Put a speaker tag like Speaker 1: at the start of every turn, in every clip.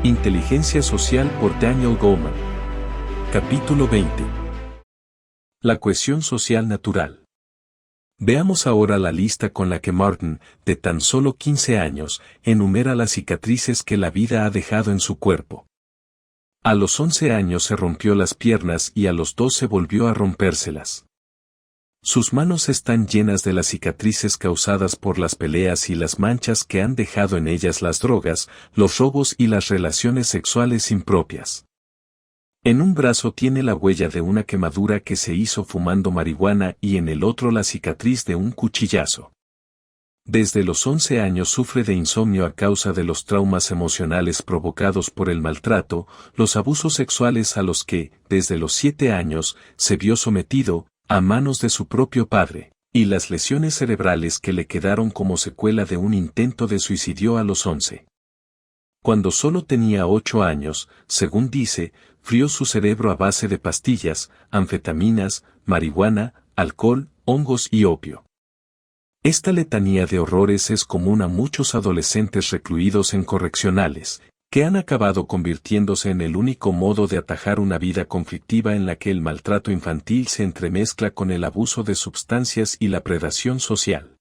Speaker 1: Inteligencia social por Daniel Goleman. Capítulo 20. La cohesión social natural. Veamos ahora la lista con la que Martin, de tan solo 15 años, enumera las cicatrices que la vida ha dejado en su cuerpo. A los 11 años se rompió las piernas y a los 12 volvió a rompérselas. Sus manos están llenas de las cicatrices causadas por las peleas y las manchas que han dejado en ellas las drogas, los robos y las relaciones sexuales impropias. En un brazo tiene la huella de una quemadura que se hizo fumando marihuana y en el otro la cicatriz de un cuchillazo. Desde los 11 años sufre de insomnio a causa de los traumas emocionales provocados por el maltrato, los abusos sexuales a los que, desde los 7 años, se vio sometido, a manos de su propio padre, y las lesiones cerebrales que le quedaron como secuela de un intento de suicidio a los 11. Cuando solo tenía 8 años, según dice, frió su cerebro a base de pastillas, anfetaminas, marihuana, alcohol, hongos y opio. Esta letanía de horrores es común a muchos adolescentes recluidos en correccionales, que han acabado convirtiéndose en el único modo de atajar una vida conflictiva en la que el maltrato infantil se entremezcla con el abuso de sustancias y la predación social.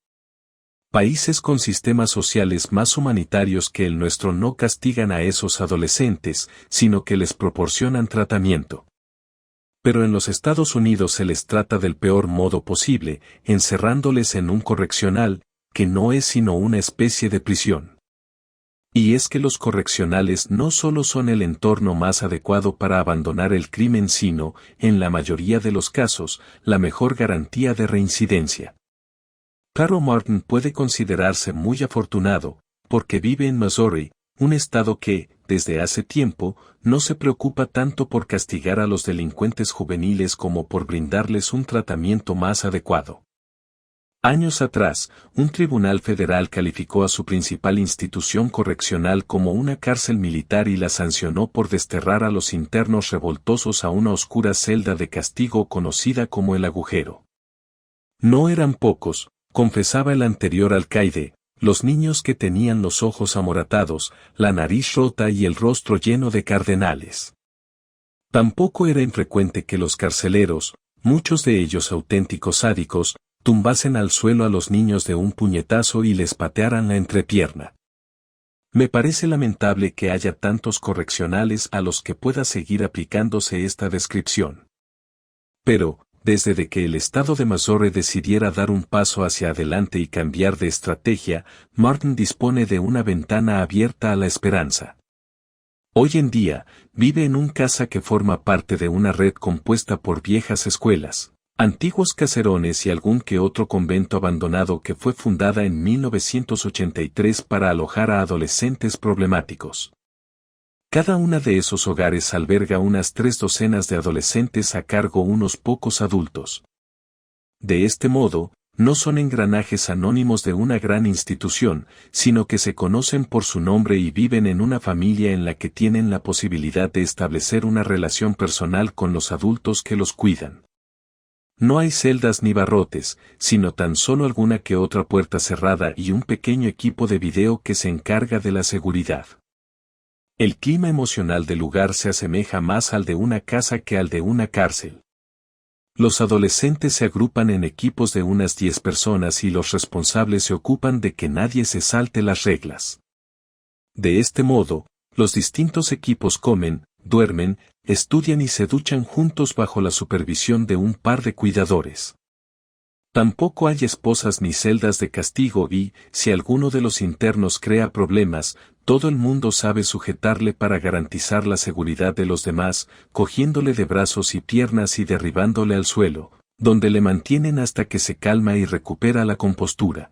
Speaker 1: Países con sistemas sociales más humanitarios que el nuestro no castigan a esos adolescentes, sino que les proporcionan tratamiento. Pero en los Estados Unidos se les trata del peor modo posible, encerrándoles en un correccional, que no es sino una especie de prisión. Y es que los correccionales no solo son el entorno más adecuado para abandonar el crimen sino, en la mayoría de los casos, la mejor garantía de reincidencia. Claro, Martin puede considerarse muy afortunado, porque vive en Missouri, un estado que, desde hace tiempo, no se preocupa tanto por castigar a los delincuentes juveniles como por brindarles un tratamiento más adecuado. Años atrás, un tribunal federal calificó a su principal institución correccional como una cárcel militar y la sancionó por desterrar a los internos revoltosos a una oscura celda de castigo conocida como el agujero. No eran pocos, confesaba el anterior alcaide, los niños que tenían los ojos amoratados, la nariz rota y el rostro lleno de cardenales. Tampoco era infrecuente que los carceleros, muchos de ellos auténticos sádicos, tumbasen al suelo a los niños de un puñetazo y les patearan la entrepierna. Me parece lamentable que haya tantos correccionales a los que pueda seguir aplicándose esta descripción. Pero, desde que el estado de Missouri decidiera dar un paso hacia adelante y cambiar de estrategia, Martin dispone de una ventana abierta a la esperanza. Hoy en día, vive en un casa que forma parte de una red compuesta por viejas escuelas, antiguos caserones y algún que otro convento abandonado que fue fundada en 1983 para alojar a adolescentes problemáticos. Cada una de esos hogares alberga unas 3 docenas de adolescentes a cargo unos pocos adultos. De este modo, no son engranajes anónimos de una gran institución, sino que se conocen por su nombre y viven en una familia en la que tienen la posibilidad de establecer una relación personal con los adultos que los cuidan. No hay celdas ni barrotes, sino tan solo alguna que otra puerta cerrada y un pequeño equipo de video que se encarga de la seguridad. El clima emocional del lugar se asemeja más al de una casa que al de una cárcel. Los adolescentes se agrupan en equipos de unas 10 personas y los responsables se ocupan de que nadie se salte las reglas. De este modo, los distintos equipos comen, duermen, estudian y se duchan juntos bajo la supervisión de un par de cuidadores. Tampoco hay esposas ni celdas de castigo y, si alguno de los internos crea problemas, todo el mundo sabe sujetarle para garantizar la seguridad de los demás, cogiéndole de brazos y piernas y derribándole al suelo, donde le mantienen hasta que se calma y recupera la compostura.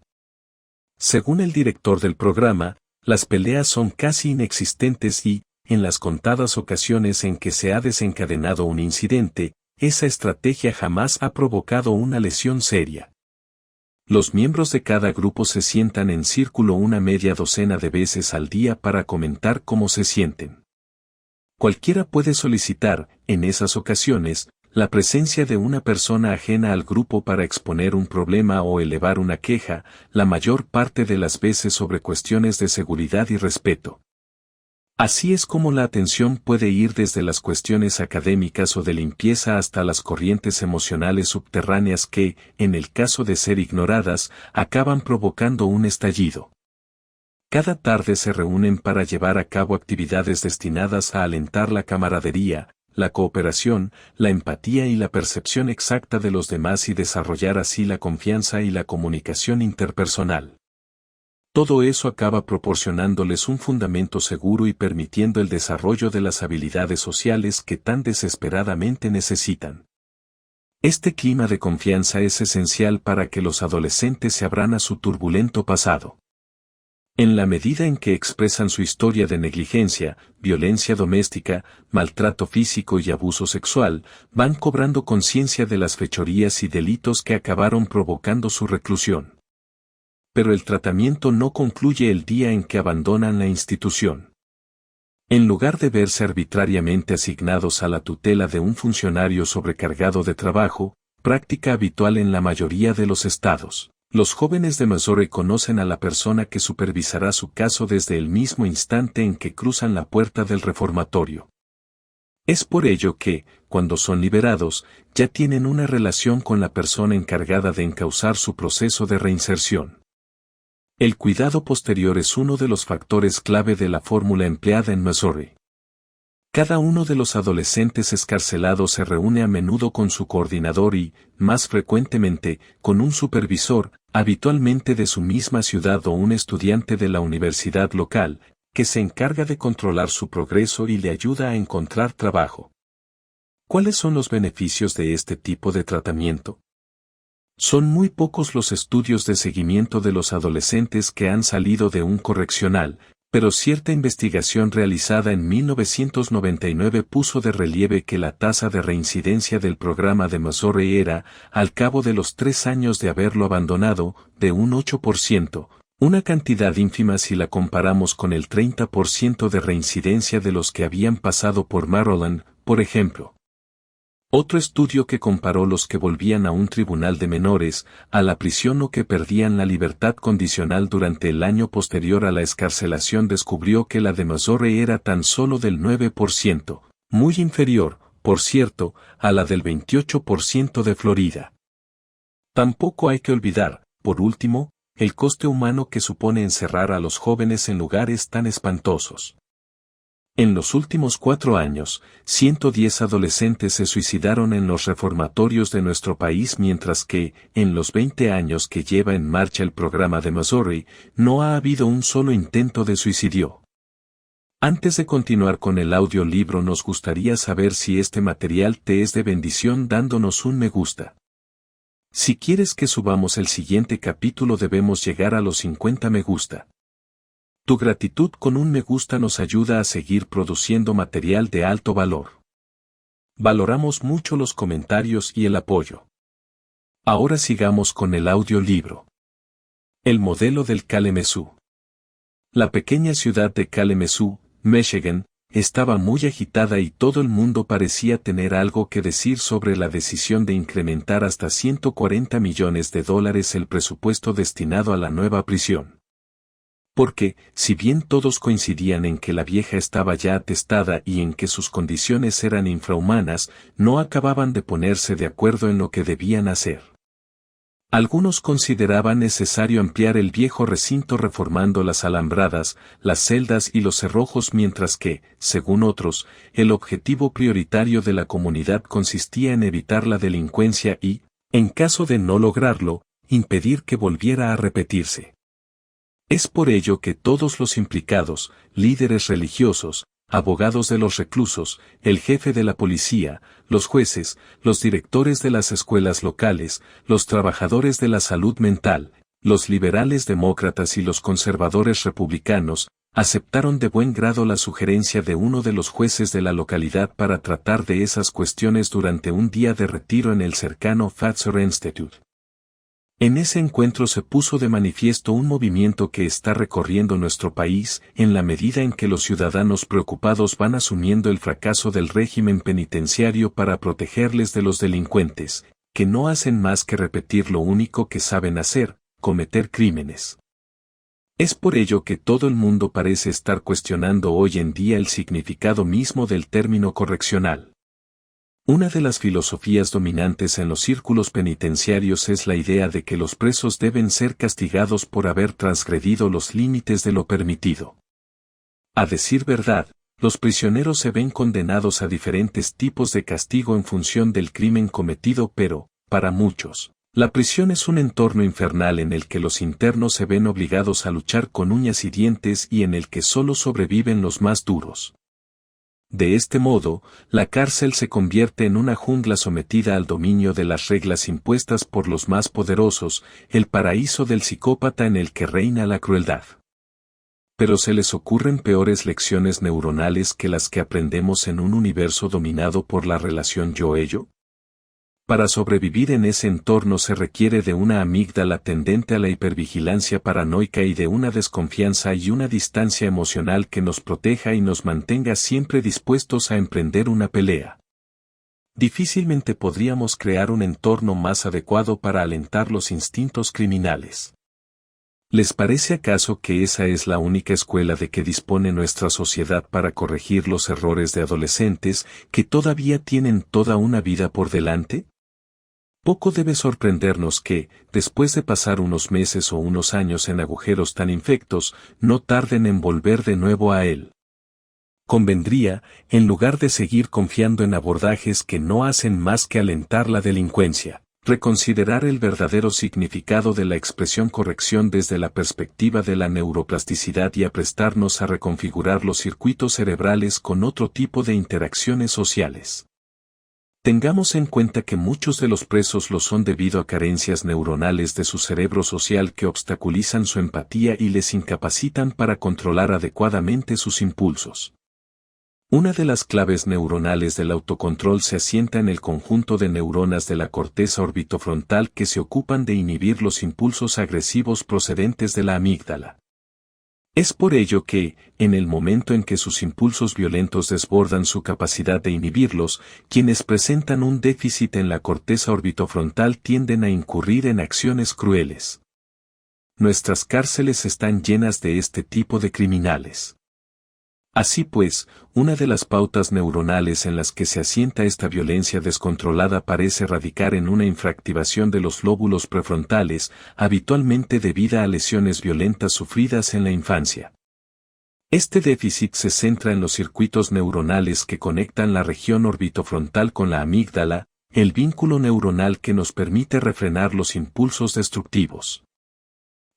Speaker 1: Según el director del programa, las peleas son casi inexistentes y, en las contadas ocasiones en que se ha desencadenado un incidente, esa estrategia jamás ha provocado una lesión seria. Los miembros de cada grupo se sientan en círculo una media docena de veces al día para comentar cómo se sienten. Cualquiera puede solicitar, en esas ocasiones, la presencia de una persona ajena al grupo para exponer un problema o elevar una queja, la mayor parte de las veces sobre cuestiones de seguridad y respeto. Así es como la atención puede ir desde las cuestiones académicas o de limpieza hasta las corrientes emocionales subterráneas que, en el caso de ser ignoradas, acaban provocando un estallido. Cada tarde se reúnen para llevar a cabo actividades destinadas a alentar la camaradería, la cooperación, la empatía y la percepción exacta de los demás y desarrollar así la confianza y la comunicación interpersonal. Todo eso acaba proporcionándoles un fundamento seguro y permitiendo el desarrollo de las habilidades sociales que tan desesperadamente necesitan. Este clima de confianza es esencial para que los adolescentes se abran a su turbulento pasado. En la medida en que expresan su historia de negligencia, violencia doméstica, maltrato físico y abuso sexual, van cobrando conciencia de las fechorías y delitos que acabaron provocando su reclusión. Pero el tratamiento no concluye el día en que abandonan la institución. En lugar de verse arbitrariamente asignados a la tutela de un funcionario sobrecargado de trabajo, práctica habitual en la mayoría de los estados, los jóvenes de Missouri conocen a la persona que supervisará su caso desde el mismo instante en que cruzan la puerta del reformatorio. Es por ello que, cuando son liberados, ya tienen una relación con la persona encargada de encauzar su proceso de reinserción. El cuidado posterior es uno de los factores clave de la fórmula empleada en Missouri. Cada uno de los adolescentes excarcelados se reúne a menudo con su coordinador y, más frecuentemente, con un supervisor, habitualmente de su misma ciudad o un estudiante de la universidad local, que se encarga de controlar su progreso y le ayuda a encontrar trabajo. ¿Cuáles son los beneficios de este tipo de tratamiento? Son muy pocos los estudios de seguimiento de los adolescentes que han salido de un correccional, pero cierta investigación realizada en 1999 puso de relieve que la tasa de reincidencia del programa de Missouri era, al cabo de los 3 años de haberlo abandonado, de un 8%, una cantidad ínfima si la comparamos con el 30% de reincidencia de los que habían pasado por Maryland, por ejemplo. Otro estudio que comparó los que volvían a un tribunal de menores, a la prisión o que perdían la libertad condicional durante el año posterior a la excarcelación descubrió que la de Missouri era tan solo del 9%, muy inferior, por cierto, a la del 28% de Florida. Tampoco hay que olvidar, por último, el coste humano que supone encerrar a los jóvenes en lugares tan espantosos. En los últimos 4 años, 110 adolescentes se suicidaron en los reformatorios de nuestro país mientras que, en los 20 años que lleva en marcha el programa de Missouri, no ha habido un solo intento de suicidio. Antes de continuar con el audiolibro nos gustaría saber si este material te es de bendición dándonos un me gusta. Si quieres que subamos el siguiente capítulo debemos llegar a los 50 me gusta. Tu gratitud con un me gusta nos ayuda a seguir produciendo material de alto valor. Valoramos mucho los comentarios y el apoyo. Ahora sigamos con el audiolibro. El modelo del Kalamazoo. La pequeña ciudad de Kalamazoo, Michigan, estaba muy agitada y todo el mundo parecía tener algo que decir sobre la decisión de incrementar hasta $140 millones el presupuesto destinado a la nueva prisión. Porque, si bien todos coincidían en que la vieja estaba ya atestada y en que sus condiciones eran infrahumanas, no acababan de ponerse de acuerdo en lo que debían hacer. Algunos consideraban necesario ampliar el viejo recinto reformando las alambradas, las celdas y los cerrojos mientras que, según otros, el objetivo prioritario de la comunidad consistía en evitar la delincuencia y, en caso de no lograrlo, impedir que volviera a repetirse. Es por ello que todos los implicados, líderes religiosos, abogados de los reclusos, el jefe de la policía, los jueces, los directores de las escuelas locales, los trabajadores de la salud mental, los liberales demócratas y los conservadores republicanos, aceptaron de buen grado la sugerencia de uno de los jueces de la localidad para tratar de esas cuestiones durante un día de retiro en el cercano Fatser Institute. En ese encuentro se puso de manifiesto un movimiento que está recorriendo nuestro país, en la medida en que los ciudadanos preocupados van asumiendo el fracaso del régimen penitenciario para protegerles de los delincuentes, que no hacen más que repetir lo único que saben hacer, cometer crímenes. Es por ello que todo el mundo parece estar cuestionando hoy en día el significado mismo del término correccional. Una de las filosofías dominantes en los círculos penitenciarios es la idea de que los presos deben ser castigados por haber transgredido los límites de lo permitido. A decir verdad, los prisioneros se ven condenados a diferentes tipos de castigo en función del crimen cometido, pero, para muchos, la prisión es un entorno infernal en el que los internos se ven obligados a luchar con uñas y dientes y en el que solo sobreviven los más duros. De este modo, la cárcel se convierte en una jungla sometida al dominio de las reglas impuestas por los más poderosos, el paraíso del psicópata en el que reina la crueldad. Pero se les ocurren peores lecciones neuronales que las que aprendemos en un universo dominado por la relación yo-ello. Para sobrevivir en ese entorno se requiere de una amígdala tendente a la hipervigilancia paranoica y de una desconfianza y una distancia emocional que nos proteja y nos mantenga siempre dispuestos a emprender una pelea. Difícilmente podríamos crear un entorno más adecuado para alentar los instintos criminales. ¿Les parece acaso que esa es la única escuela de que dispone nuestra sociedad para corregir los errores de adolescentes que todavía tienen toda una vida por delante? Poco debe sorprendernos que, después de pasar unos meses o unos años en agujeros tan infectos, no tarden en volver de nuevo a él. Convendría, en lugar de seguir confiando en abordajes que no hacen más que alentar la delincuencia, reconsiderar el verdadero significado de la expresión corrección desde la perspectiva de la neuroplasticidad y aprestarnos a reconfigurar los circuitos cerebrales con otro tipo de interacciones sociales. Tengamos en cuenta que muchos de los presos lo son debido a carencias neuronales de su cerebro social que obstaculizan su empatía y les incapacitan para controlar adecuadamente sus impulsos. Una de las claves neuronales del autocontrol se asienta en el conjunto de neuronas de la corteza orbitofrontal que se ocupan de inhibir los impulsos agresivos procedentes de la amígdala. Es por ello que, en el momento en que sus impulsos violentos desbordan su capacidad de inhibirlos, quienes presentan un déficit en la corteza orbitofrontal tienden a incurrir en acciones crueles. Nuestras cárceles están llenas de este tipo de criminales. Así pues, una de las pautas neuronales en las que se asienta esta violencia descontrolada parece radicar en una infractivación de los lóbulos prefrontales, habitualmente debida a lesiones violentas sufridas en la infancia. Este déficit se centra en los circuitos neuronales que conectan la región orbitofrontal con la amígdala, el vínculo neuronal que nos permite refrenar los impulsos destructivos.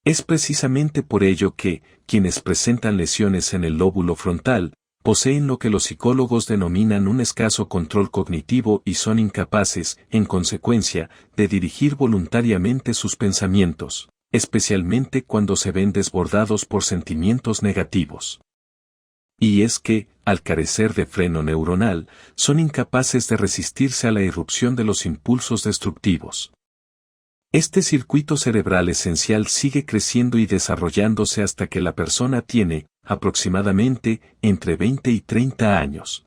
Speaker 1: Es precisamente por ello que, quienes presentan lesiones en el lóbulo frontal, poseen lo que los psicólogos denominan un escaso control cognitivo y son incapaces, en consecuencia, de dirigir voluntariamente sus pensamientos, especialmente cuando se ven desbordados por sentimientos negativos. Y es que, al carecer de freno neuronal, son incapaces de resistirse a la irrupción de los impulsos destructivos. Este circuito cerebral esencial sigue creciendo y desarrollándose hasta que la persona tiene, aproximadamente, entre 20 y 30 años.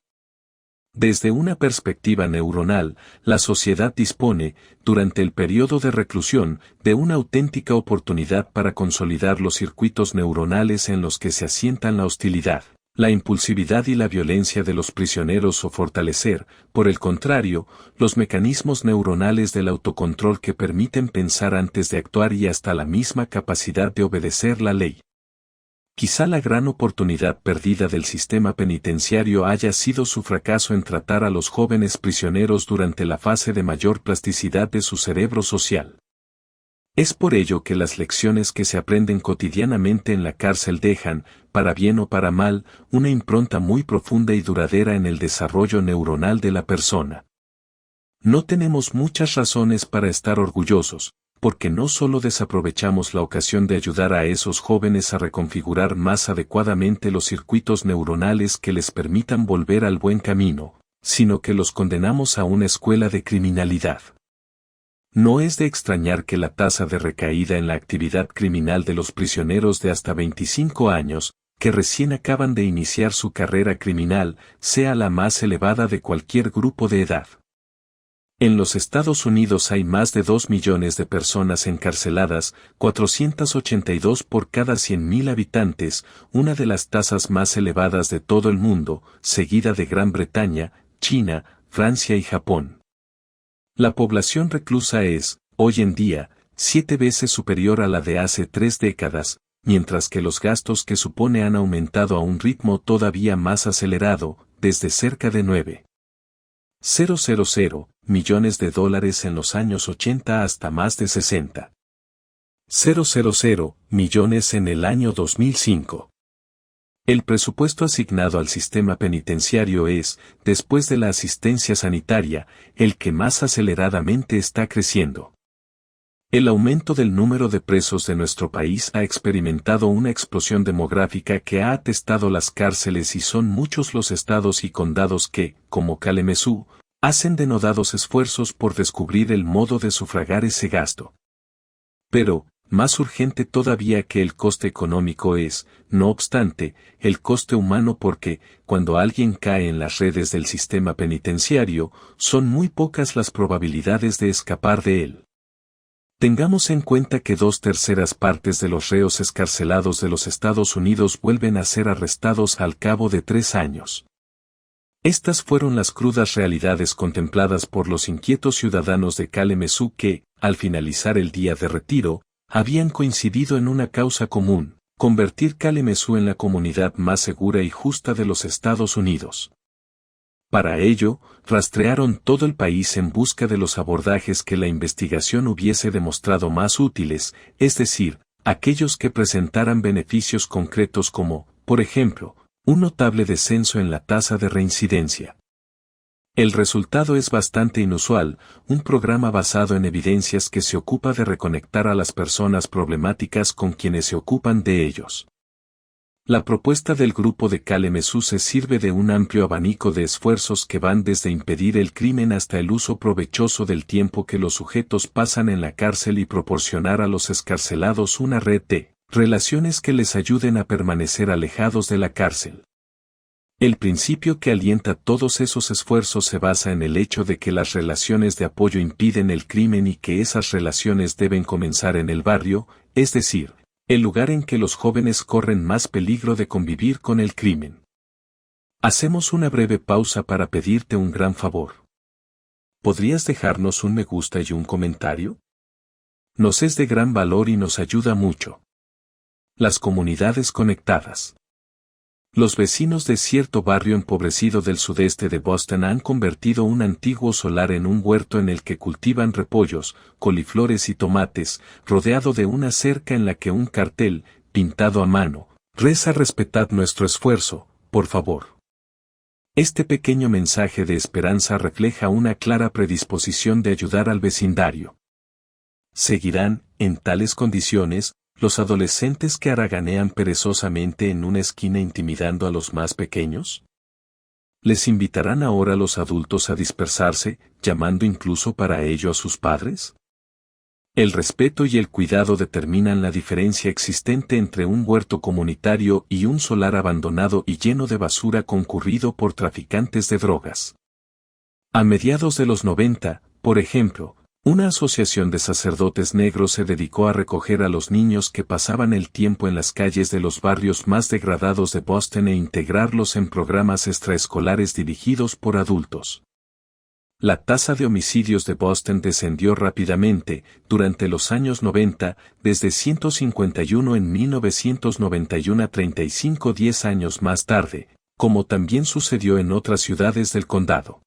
Speaker 1: Desde una perspectiva neuronal, la sociedad dispone, durante el periodo de reclusión, de una auténtica oportunidad para consolidar los circuitos neuronales en los que se asientan la hostilidad, la impulsividad y la violencia de los prisioneros o fortalecer, por el contrario, los mecanismos neuronales del autocontrol que permiten pensar antes de actuar y hasta la misma capacidad de obedecer la ley. Quizá la gran oportunidad perdida del sistema penitenciario haya sido su fracaso en tratar a los jóvenes prisioneros durante la fase de mayor plasticidad de su cerebro social. Es por ello que las lecciones que se aprenden cotidianamente en la cárcel dejan, para bien o para mal, una impronta muy profunda y duradera en el desarrollo neuronal de la persona. No tenemos muchas razones para estar orgullosos, porque no solo desaprovechamos la ocasión de ayudar a esos jóvenes a reconfigurar más adecuadamente los circuitos neuronales que les permitan volver al buen camino, sino que los condenamos a una escuela de criminalidad. No es de extrañar que la tasa de recaída en la actividad criminal de los prisioneros de hasta 25 años, que recién acaban de iniciar su carrera criminal, sea la más elevada de cualquier grupo de edad. En los Estados Unidos hay más de 2 millones de personas encarceladas, 482 por cada 100.000 habitantes, una de las tasas más elevadas de todo el mundo, seguida de Gran Bretaña, China, Francia y Japón. La población reclusa es, hoy en día, 7 veces superior a la de hace 3 décadas, mientras que los gastos que supone han aumentado a un ritmo todavía más acelerado, desde cerca de 9,000 millones de dólares en los años 80 hasta más de 60,000 millones en el año 2005. El presupuesto asignado al sistema penitenciario es, después de la asistencia sanitaria, el que más aceleradamente está creciendo. El aumento del número de presos de nuestro país ha experimentado una explosión demográfica que ha atestado las cárceles y son muchos los estados y condados que, como Kalamazoo, hacen denodados esfuerzos por descubrir el modo de sufragar ese gasto. Pero, más urgente todavía que el coste económico es, no obstante, el coste humano porque, cuando alguien cae en las redes del sistema penitenciario, son muy pocas las probabilidades de escapar de él. Tengamos en cuenta que 2/3 partes de los reos excarcelados de los Estados Unidos vuelven a ser arrestados al cabo de 3 años. Estas fueron las crudas realidades contempladas por los inquietos ciudadanos de Kalamazoo que, al finalizar el día de retiro, habían coincidido en una causa común, convertir Kalamazoo en la comunidad más segura y justa de los Estados Unidos. Para ello, rastrearon todo el país en busca de los abordajes que la investigación hubiese demostrado más útiles, es decir, aquellos que presentaran beneficios concretos como, por ejemplo, un notable descenso en la tasa de reincidencia. El resultado es bastante inusual, un programa basado en evidencias que se ocupa de reconectar a las personas problemáticas con quienes se ocupan de ellos. La propuesta del grupo de Kalamazoo se sirve de un amplio abanico de esfuerzos que van desde impedir el crimen hasta el uso provechoso del tiempo que los sujetos pasan en la cárcel y proporcionar a los excarcelados una red de relaciones que les ayuden a permanecer alejados de la cárcel. El principio que alienta todos esos esfuerzos se basa en el hecho de que las relaciones de apoyo impiden el crimen y que esas relaciones deben comenzar en el barrio, es decir, el lugar en que los jóvenes corren más peligro de convivir con el crimen. Hacemos una breve pausa para pedirte un gran favor. ¿Podrías dejarnos un me gusta y un comentario? Nos es de gran valor y nos ayuda mucho. Las comunidades conectadas. Los vecinos de cierto barrio empobrecido del sudeste de Boston han convertido un antiguo solar en un huerto en el que cultivan repollos, coliflores y tomates, rodeado de una cerca en la que un cartel, pintado a mano, reza: respetad nuestro esfuerzo, por favor. Este pequeño mensaje de esperanza refleja una clara predisposición de ayudar al vecindario. ¿Seguirán, en tales condiciones, los adolescentes que haraganean perezosamente en una esquina intimidando a los más pequeños? ¿Les invitarán ahora los adultos a dispersarse, llamando incluso para ello a sus padres? El respeto y el cuidado determinan la diferencia existente entre un huerto comunitario y un solar abandonado y lleno de basura concurrido por traficantes de drogas. A mediados de los 90, por ejemplo, una asociación de sacerdotes negros se dedicó a recoger a los niños que pasaban el tiempo en las calles de los barrios más degradados de Boston e integrarlos en programas extraescolares dirigidos por adultos. La tasa de homicidios de Boston descendió rápidamente durante los años 90, desde 151 en 1991 a 35 10 años más tarde, como también sucedió en otras ciudades del condado.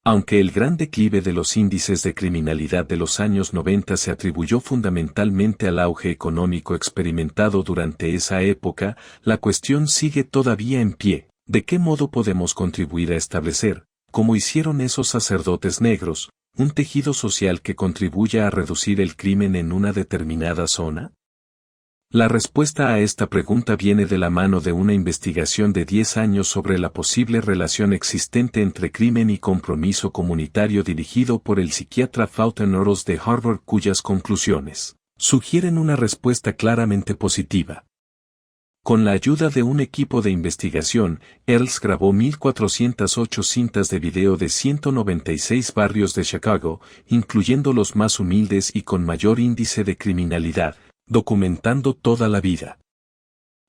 Speaker 1: Aunque el gran declive de los índices de criminalidad de los años 90 se atribuyó fundamentalmente al auge económico experimentado durante esa época, la cuestión sigue todavía en pie. ¿De qué modo podemos contribuir a establecer, como hicieron esos sacerdotes negros, un tejido social que contribuya a reducir el crimen en una determinada zona? La respuesta a esta pregunta viene de la mano de una investigación de 10 años sobre la posible relación existente entre crimen y compromiso comunitario dirigido por el psiquiatra Fulton Oros de Harvard, cuyas conclusiones sugieren una respuesta claramente positiva. Con la ayuda de un equipo de investigación, Earls grabó 1.408 cintas de video de 196 barrios de Chicago, incluyendo los más humildes y con mayor índice de criminalidad, documentando toda la vida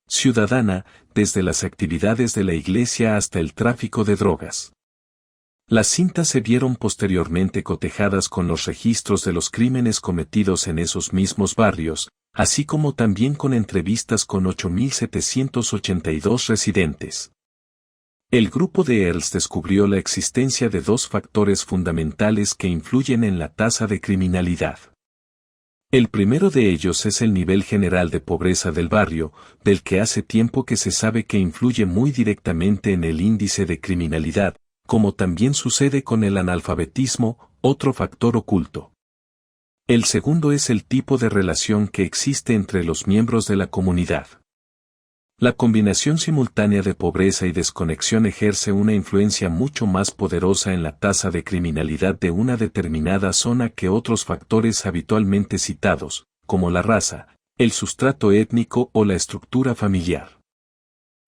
Speaker 1: ciudadana, desde las actividades de la iglesia hasta el tráfico de drogas. Las cintas se vieron posteriormente cotejadas con los registros de los crímenes cometidos en esos mismos barrios, así como también con entrevistas con 8.782 residentes. El grupo de Earls descubrió la existencia de dos factores fundamentales que influyen en la tasa de criminalidad. El primero de ellos es el nivel general de pobreza del barrio, del que hace tiempo que se sabe que influye muy directamente en el índice de criminalidad, como también sucede con el analfabetismo, otro factor oculto. El segundo es el tipo de relación que existe entre los miembros de la comunidad. La combinación simultánea de pobreza y desconexión ejerce una influencia mucho más poderosa en la tasa de criminalidad de una determinada zona que otros factores habitualmente citados, como la raza, el sustrato étnico o la estructura familiar.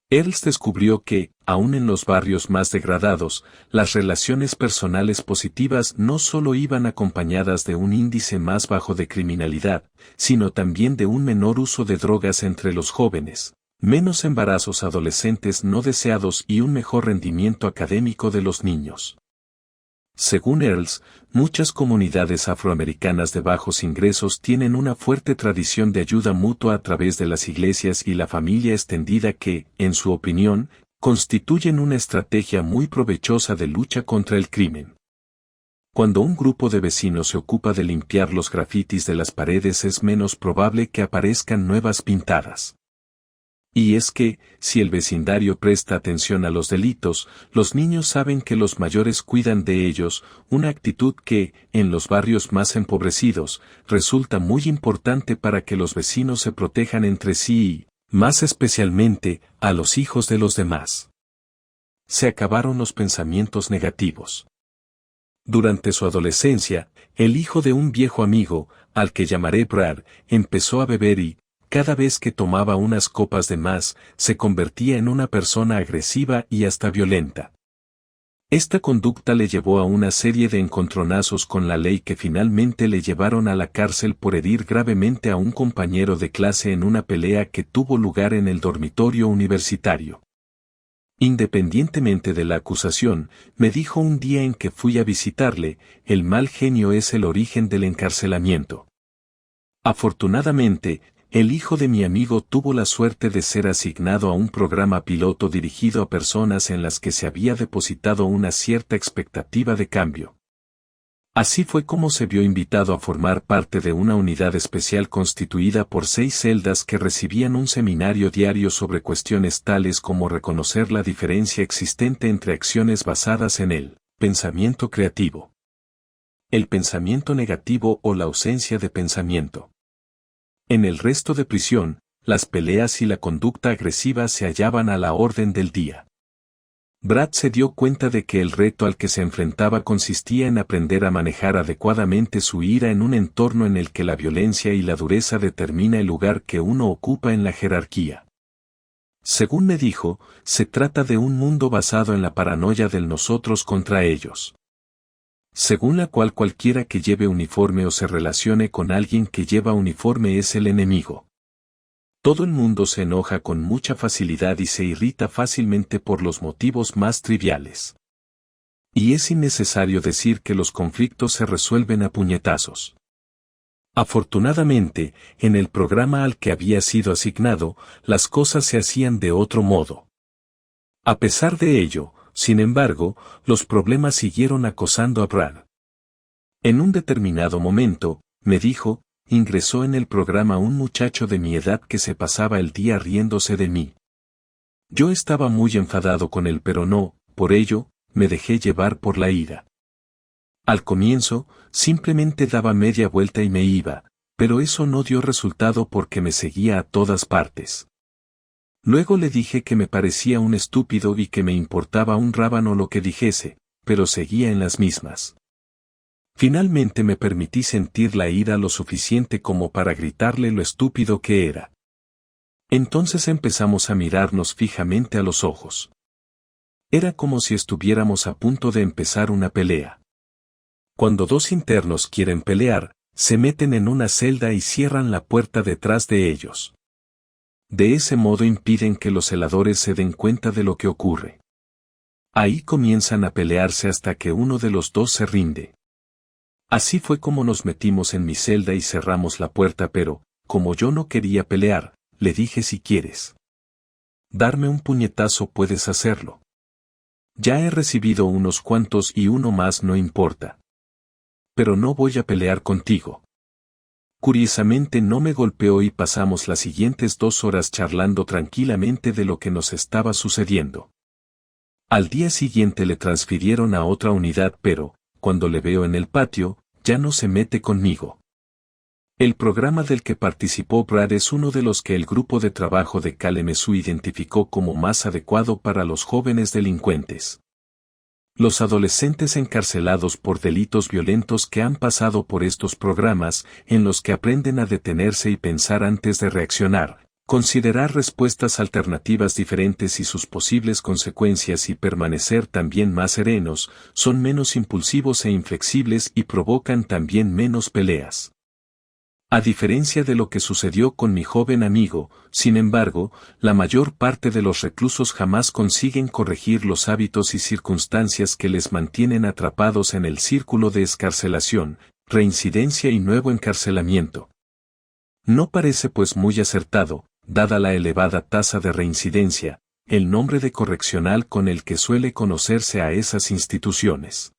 Speaker 1: Earls descubrió que, aun en los barrios más degradados, las relaciones personales positivas no solo iban acompañadas de un índice más bajo de criminalidad, sino también de un menor uso de drogas entre los jóvenes, menos embarazos adolescentes no deseados y un mejor rendimiento académico de los niños. Según Earls, muchas comunidades afroamericanas de bajos ingresos tienen una fuerte tradición de ayuda mutua a través de las iglesias y la familia extendida que, en su opinión, constituyen una estrategia muy provechosa de lucha contra el crimen. Cuando un grupo de vecinos se ocupa de limpiar los grafitis de las paredes es menos probable que aparezcan nuevas pintadas. Y es que, si el vecindario presta atención a los delitos, los niños saben que los mayores cuidan de ellos, una actitud que, en los barrios más empobrecidos, resulta muy importante para que los vecinos se protejan entre sí y, más especialmente, a los hijos de los demás. Se acabaron los pensamientos negativos. Durante su adolescencia, el hijo de un viejo amigo, al que llamaré Brad, empezó a beber y, cada vez que tomaba unas copas de más, se convertía en una persona agresiva y hasta violenta. Esta conducta le llevó a una serie de encontronazos con la ley que finalmente le llevaron a la cárcel por herir gravemente a un compañero de clase en una pelea que tuvo lugar en el dormitorio universitario. Independientemente de la acusación, me dijo un día en que fui a visitarle, el mal genio es el origen del encarcelamiento. Afortunadamente, el hijo de mi amigo tuvo la suerte de ser asignado a un programa piloto dirigido a personas en las que se había depositado una cierta expectativa de cambio. Así fue como se vio invitado a formar parte de una unidad especial constituida por 6 celdas que recibían un seminario diario sobre cuestiones tales como reconocer la diferencia existente entre acciones basadas en el pensamiento creativo, el pensamiento negativo o la ausencia de pensamiento. En el resto de prisión, las peleas y la conducta agresiva se hallaban a la orden del día. Brad se dio cuenta de que el reto al que se enfrentaba consistía en aprender a manejar adecuadamente su ira en un entorno en el que la violencia y la dureza determina el lugar que uno ocupa en la jerarquía. Según me dijo, se trata de un mundo basado en la paranoia del nosotros contra ellos, según la cual cualquiera que lleve uniforme o se relacione con alguien que lleva uniforme es el enemigo. Todo el mundo se enoja con mucha facilidad y se irrita fácilmente por los motivos más triviales. Y es innecesario decir que los conflictos se resuelven a puñetazos. Afortunadamente, en el programa al que había sido asignado, las cosas se hacían de otro modo. A pesar de ello, sin embargo, los problemas siguieron acosando a Brad. En un determinado momento, me dijo, ingresó en el programa un muchacho de mi edad que se pasaba el día riéndose de mí. Yo estaba muy enfadado con él, pero no, por ello, me dejé llevar por la ira. Al comienzo, simplemente daba media vuelta y me iba, pero eso no dio resultado porque me seguía a todas partes. Luego le dije que me parecía un estúpido y que me importaba un rábano lo que dijese, pero seguía en las mismas. Finalmente me permití sentir la ira lo suficiente como para gritarle lo estúpido que era. Entonces empezamos a mirarnos fijamente a los ojos. Era como si estuviéramos a punto de empezar una pelea. Cuando dos internos quieren pelear, se meten en una celda y cierran la puerta detrás de ellos. De ese modo impiden que los celadores se den cuenta de lo que ocurre. Ahí comienzan a pelearse hasta que uno de los dos se rinde. Así fue como nos metimos en mi celda y cerramos la puerta, pero, como yo no quería pelear, le dije: si quieres darme un puñetazo puedes hacerlo. Ya he recibido unos cuantos y uno más no importa. Pero no voy a pelear contigo. Curiosamente no me golpeó y pasamos las siguientes 2 horas charlando tranquilamente de lo que nos estaba sucediendo. Al día siguiente le transfirieron a otra unidad, pero, cuando le veo en el patio, ya no se mete conmigo. El programa del que participó Brad es uno de los que el grupo de trabajo de Kalamazoo identificó como más adecuado para los jóvenes delincuentes. Los adolescentes encarcelados por delitos violentos que han pasado por estos programas, en los que aprenden a detenerse y pensar antes de reaccionar, considerar respuestas alternativas diferentes y sus posibles consecuencias y permanecer también más serenos, son menos impulsivos e inflexibles y provocan también menos peleas. A diferencia de lo que sucedió con mi joven amigo, sin embargo, la mayor parte de los reclusos jamás consiguen corregir los hábitos y circunstancias que les mantienen atrapados en el círculo de excarcelación, reincidencia y nuevo encarcelamiento. No parece pues muy acertado, dada la elevada tasa de reincidencia, el nombre de correccional con el que suele conocerse a esas instituciones.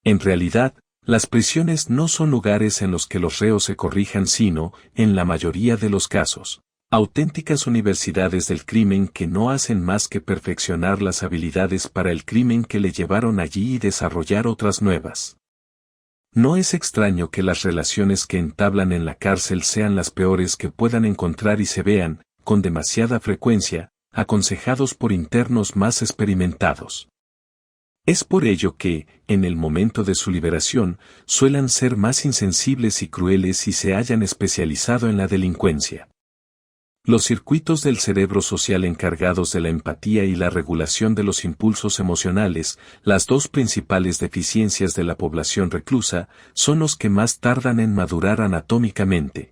Speaker 1: En realidad, las prisiones no son lugares en los que los reos se corrijan, sino, en la mayoría de los casos, auténticas universidades del crimen que no hacen más que perfeccionar las habilidades para el crimen que le llevaron allí y desarrollar otras nuevas. No es extraño que las relaciones que entablan en la cárcel sean las peores que puedan encontrar y se vean, con demasiada frecuencia, aconsejados por internos más experimentados. Es por ello que, en el momento de su liberación, suelen ser más insensibles y crueles y se hayan especializado en la delincuencia. Los circuitos del cerebro social encargados de la empatía y la regulación de los impulsos emocionales, las dos principales deficiencias de la población reclusa, son los que más tardan en madurar anatómicamente.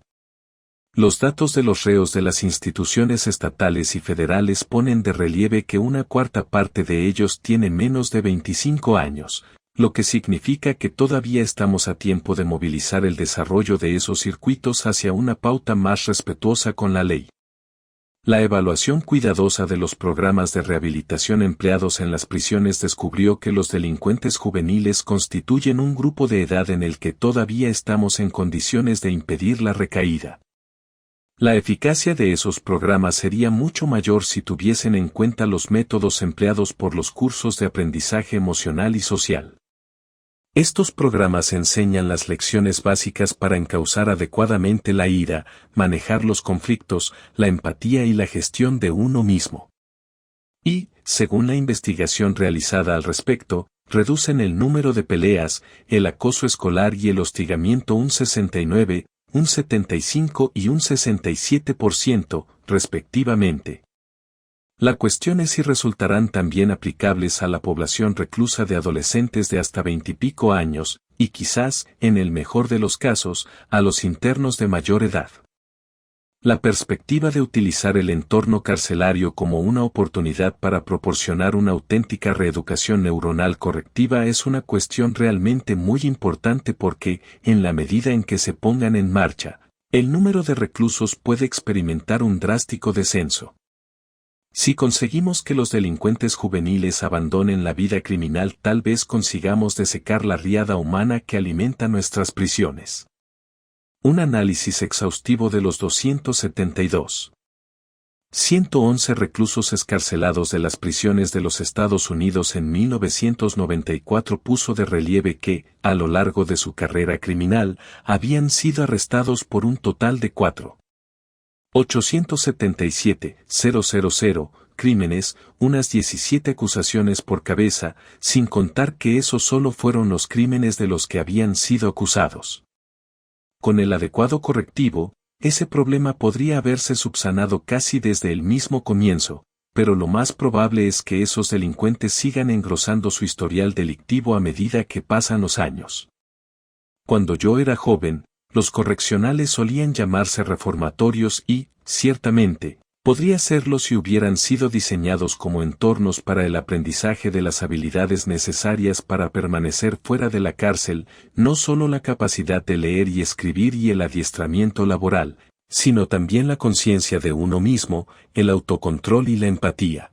Speaker 1: Los datos de los reos de las instituciones estatales y federales ponen de relieve que una cuarta parte de ellos tiene menos de 25 años, lo que significa que todavía estamos a tiempo de movilizar el desarrollo de esos circuitos hacia una pauta más respetuosa con la ley. La evaluación cuidadosa de los programas de rehabilitación empleados en las prisiones descubrió que los delincuentes juveniles constituyen un grupo de edad en el que todavía estamos en condiciones de impedir la recaída. La eficacia de esos programas sería mucho mayor si tuviesen en cuenta los métodos empleados por los cursos de aprendizaje emocional y social. Estos programas enseñan las lecciones básicas para encauzar adecuadamente la ira, manejar los conflictos, la empatía y la gestión de uno mismo. Y, según la investigación realizada al respecto, reducen el número de peleas, el acoso escolar y el hostigamiento un 69%, un 75% y un 67%, respectivamente. La cuestión es si resultarán también aplicables a la población reclusa de adolescentes de hasta 20 y pico años, y quizás, en el mejor de los casos, a los internos de mayor edad. La perspectiva de utilizar el entorno carcelario como una oportunidad para proporcionar una auténtica reeducación neuronal correctiva es una cuestión realmente muy importante porque, en la medida en que se pongan en marcha, el número de reclusos puede experimentar un drástico descenso. Si conseguimos que los delincuentes juveniles abandonen la vida criminal, tal vez consigamos desecar la riada humana que alimenta nuestras prisiones. Un análisis exhaustivo de los 272.111 reclusos excarcelados de las prisiones de los Estados Unidos en 1994 puso de relieve que, a lo largo de su carrera criminal, habían sido arrestados por un total de 4.877.000 crímenes, unas 17 acusaciones por cabeza, sin contar que esos solo fueron los crímenes de los que habían sido acusados. Con el adecuado correctivo, ese problema podría haberse subsanado casi desde el mismo comienzo, pero lo más probable es que esos delincuentes sigan engrosando su historial delictivo a medida que pasan los años. Cuando yo era joven, los correccionales solían llamarse reformatorios y, ciertamente, podría serlo si hubieran sido diseñados como entornos para el aprendizaje de las habilidades necesarias para permanecer fuera de la cárcel, no solo la capacidad de leer y escribir y el adiestramiento laboral, sino también la conciencia de uno mismo, el autocontrol y la empatía.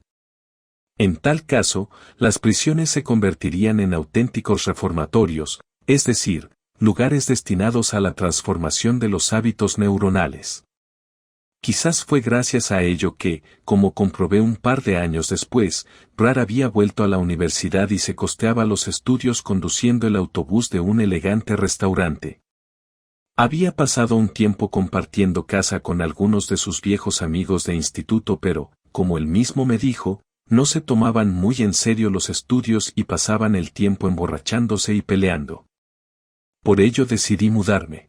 Speaker 1: En tal caso, las prisiones se convertirían en auténticos reformatorios, es decir, lugares destinados a la transformación de los hábitos neuronales. Quizás fue gracias a ello que, como comprobé un par de años después, Brad había vuelto a la universidad y se costeaba los estudios conduciendo el autobús de un elegante restaurante. Había pasado un tiempo compartiendo casa con algunos de sus viejos amigos de instituto, pero, como él mismo me dijo, no se tomaban muy en serio los estudios y pasaban el tiempo emborrachándose y peleando. Por ello decidí mudarme.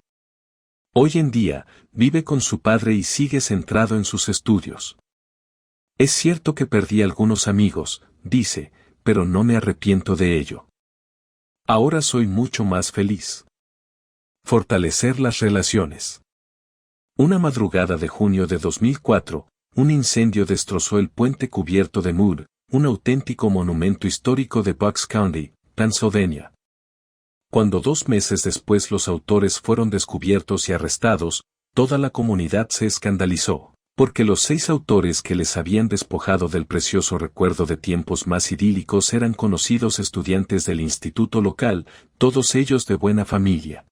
Speaker 1: Hoy en día, vive con su padre y sigue centrado en sus estudios. Es cierto que perdí algunos amigos, dice, pero no me arrepiento de ello. Ahora soy mucho más feliz. Fortalecer las relaciones. Una madrugada de junio de 2004, un incendio destrozó el puente cubierto de Moore, un auténtico monumento histórico de Bucks County, Pennsylvania. Cuando 2 meses después los autores fueron descubiertos y arrestados, toda la comunidad se escandalizó, porque los 6 autores que les habían despojado del precioso recuerdo de tiempos más idílicos eran conocidos estudiantes del instituto local, todos ellos de buena familia.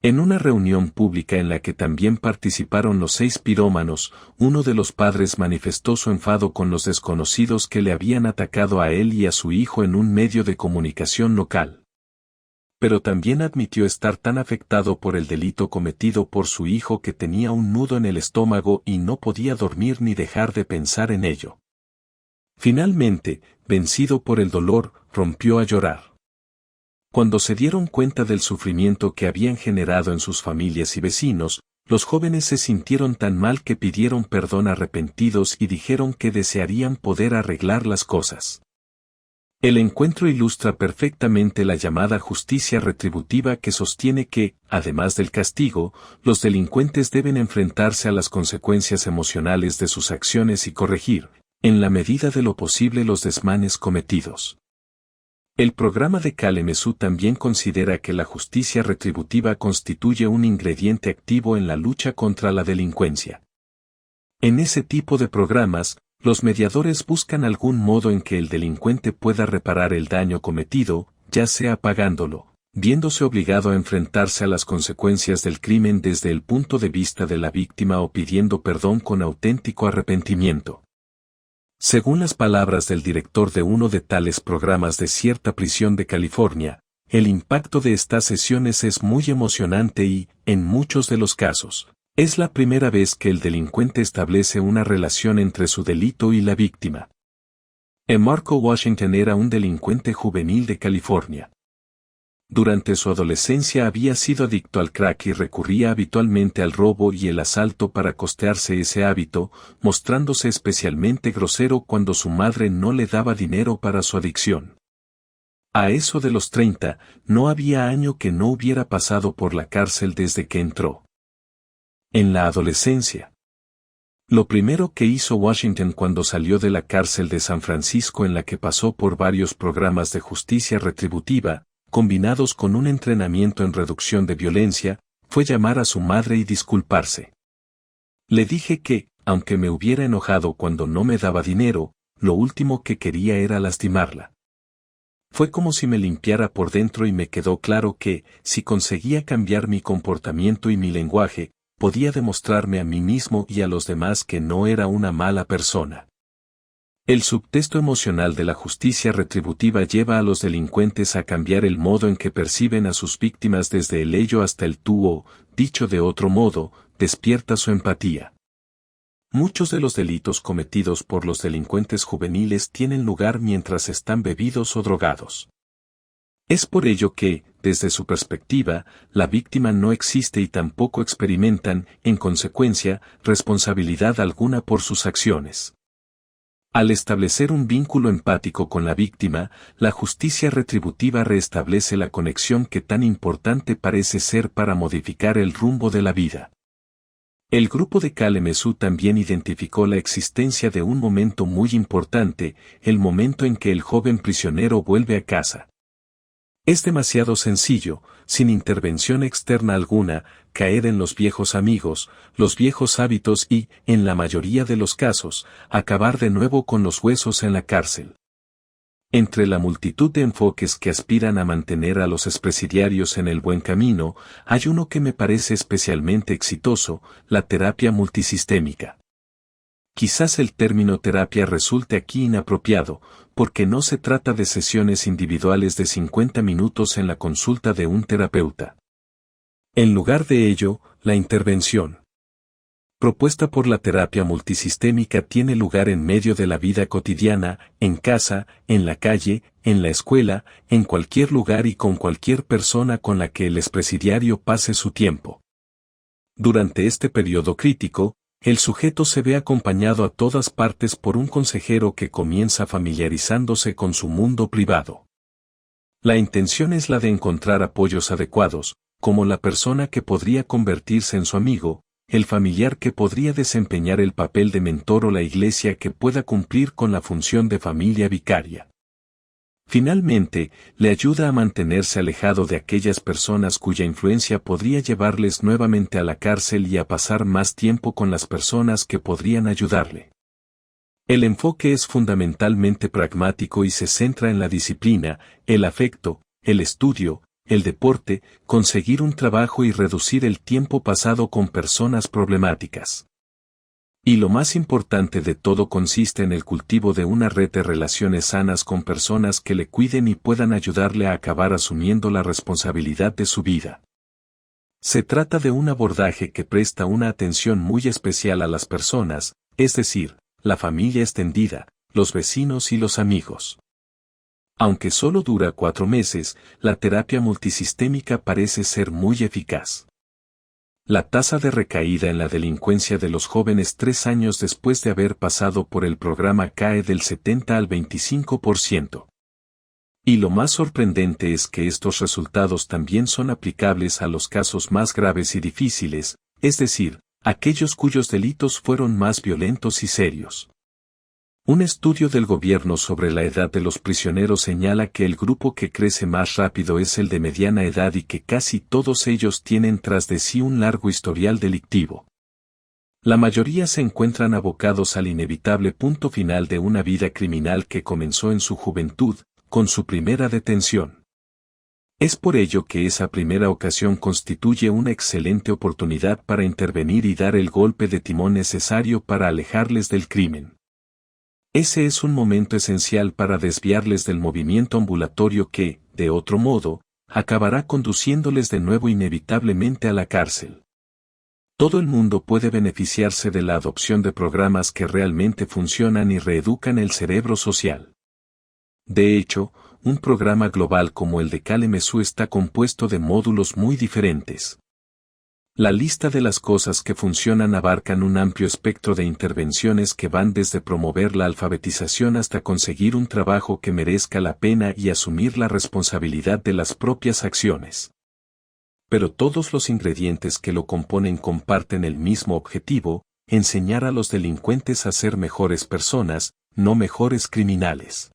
Speaker 1: En una reunión pública en la que también participaron los 6 pirómanos, uno de los padres manifestó su enfado con los desconocidos que le habían atacado a él y a su hijo en un medio de comunicación local. Pero también admitió estar tan afectado por el delito cometido por su hijo que tenía un nudo en el estómago y no podía dormir ni dejar de pensar en ello. Finalmente, vencido por el dolor, rompió a llorar. Cuando se dieron cuenta del sufrimiento que habían generado en sus familias y vecinos, los jóvenes se sintieron tan mal que pidieron perdón arrepentidos y dijeron que desearían poder arreglar las cosas. El encuentro ilustra perfectamente la llamada justicia retributiva que sostiene que, además del castigo, los delincuentes deben enfrentarse a las consecuencias emocionales de sus acciones y corregir, en la medida de lo posible, los desmanes cometidos. El programa de Kalamazoo también considera que la justicia retributiva constituye un ingrediente activo en la lucha contra la delincuencia. En ese tipo de programas, los mediadores buscan algún modo en que el delincuente pueda reparar el daño cometido, ya sea pagándolo, viéndose obligado a enfrentarse a las consecuencias del crimen desde el punto de vista de la víctima o pidiendo perdón con auténtico arrepentimiento. Según las palabras del director de uno de tales programas de cierta prisión de California, el impacto de estas sesiones es muy emocionante y, en muchos de los casos, es la primera vez que el delincuente establece una relación entre su delito y la víctima. Marco Washington era un delincuente juvenil de California. Durante su adolescencia había sido adicto al crack y recurría habitualmente al robo y el asalto para costearse ese hábito, mostrándose especialmente grosero cuando su madre no le daba dinero para su adicción. A eso de los 30, no había año que no hubiera pasado por la cárcel desde que entró. En la adolescencia. Lo primero que hizo Washington cuando salió de la cárcel de San Francisco, en la que pasó por varios programas de justicia retributiva, combinados con un entrenamiento en reducción de violencia, fue llamar a su madre y disculparse. Le dije que, aunque me hubiera enojado cuando no me daba dinero, lo último que quería era lastimarla. Fue como si me limpiara por dentro y me quedó claro que, si conseguía cambiar mi comportamiento y mi lenguaje, podía demostrarme a mí mismo y a los demás que no era una mala persona. El subtexto emocional de la justicia retributiva lleva a los delincuentes a cambiar el modo en que perciben a sus víctimas desde el ello hasta el tú o, dicho de otro modo, despierta su empatía. Muchos de los delitos cometidos por los delincuentes juveniles tienen lugar mientras están bebidos o drogados. Es por ello que, desde su perspectiva, la víctima no existe y tampoco experimentan, en consecuencia, responsabilidad alguna por sus acciones. Al establecer un vínculo empático con la víctima, la justicia retributiva reestablece la conexión que tan importante parece ser para modificar el rumbo de la vida. El grupo de Kalemezú también identificó la existencia de un momento muy importante, el momento en que el joven prisionero vuelve a casa. Es demasiado sencillo, sin intervención externa alguna, caer en los viejos amigos, los viejos hábitos y, en la mayoría de los casos, acabar de nuevo con los huesos en la cárcel. Entre la multitud de enfoques que aspiran a mantener a los expresidiarios en el buen camino, hay uno que me parece especialmente exitoso, la terapia multisistémica. Quizás el término terapia resulte aquí inapropiado, porque no se trata de sesiones individuales de 50 minutos en la consulta de un terapeuta. En lugar de ello, la intervención propuesta por la terapia multisistémica tiene lugar en medio de la vida cotidiana, en casa, en la calle, en la escuela, en cualquier lugar y con cualquier persona con la que el expresidiario pase su tiempo. Durante este periodo crítico, el sujeto se ve acompañado a todas partes por un consejero que comienza familiarizándose con su mundo privado. La intención es la de encontrar apoyos adecuados, como la persona que podría convertirse en su amigo, el familiar que podría desempeñar el papel de mentor o la iglesia que pueda cumplir con la función de familia vicaria. Finalmente, le ayuda a mantenerse alejado de aquellas personas cuya influencia podría llevarles nuevamente a la cárcel y a pasar más tiempo con las personas que podrían ayudarle. El enfoque es fundamentalmente pragmático y se centra en la disciplina, el afecto, el estudio, el deporte, conseguir un trabajo y reducir el tiempo pasado con personas problemáticas. Y lo más importante de todo consiste en el cultivo de una red de relaciones sanas con personas que le cuiden y puedan ayudarle a acabar asumiendo la responsabilidad de su vida. Se trata de un abordaje que presta una atención muy especial a las personas, es decir, la familia extendida, los vecinos y los amigos. Aunque solo dura 4 meses, la terapia multisistémica parece ser muy eficaz. La tasa de recaída en la delincuencia de los jóvenes 3 años después de haber pasado por el programa cae del 70 al 25%. Y lo más sorprendente es que estos resultados también son aplicables a los casos más graves y difíciles, es decir, aquellos cuyos delitos fueron más violentos y serios. Un estudio del gobierno sobre la edad de los prisioneros señala que el grupo que crece más rápido es el de mediana edad y que casi todos ellos tienen tras de sí un largo historial delictivo. La mayoría se encuentran abocados al inevitable punto final de una vida criminal que comenzó en su juventud, con su primera detención. Es por ello que esa primera ocasión constituye una excelente oportunidad para intervenir y dar el golpe de timón necesario para alejarles del crimen. Ese es un momento esencial para desviarles del movimiento ambulatorio que, de otro modo, acabará conduciéndoles de nuevo inevitablemente a la cárcel. Todo el mundo puede beneficiarse de la adopción de programas que realmente funcionan y reeducan el cerebro social. De hecho, un programa global como el de Kalemezú está compuesto de módulos muy diferentes. La lista de las cosas que funcionan abarcan un amplio espectro de intervenciones que van desde promover la alfabetización hasta conseguir un trabajo que merezca la pena y asumir la responsabilidad de las propias acciones. Pero todos los ingredientes que lo componen comparten el mismo objetivo, enseñar a los delincuentes a ser mejores personas, no mejores criminales.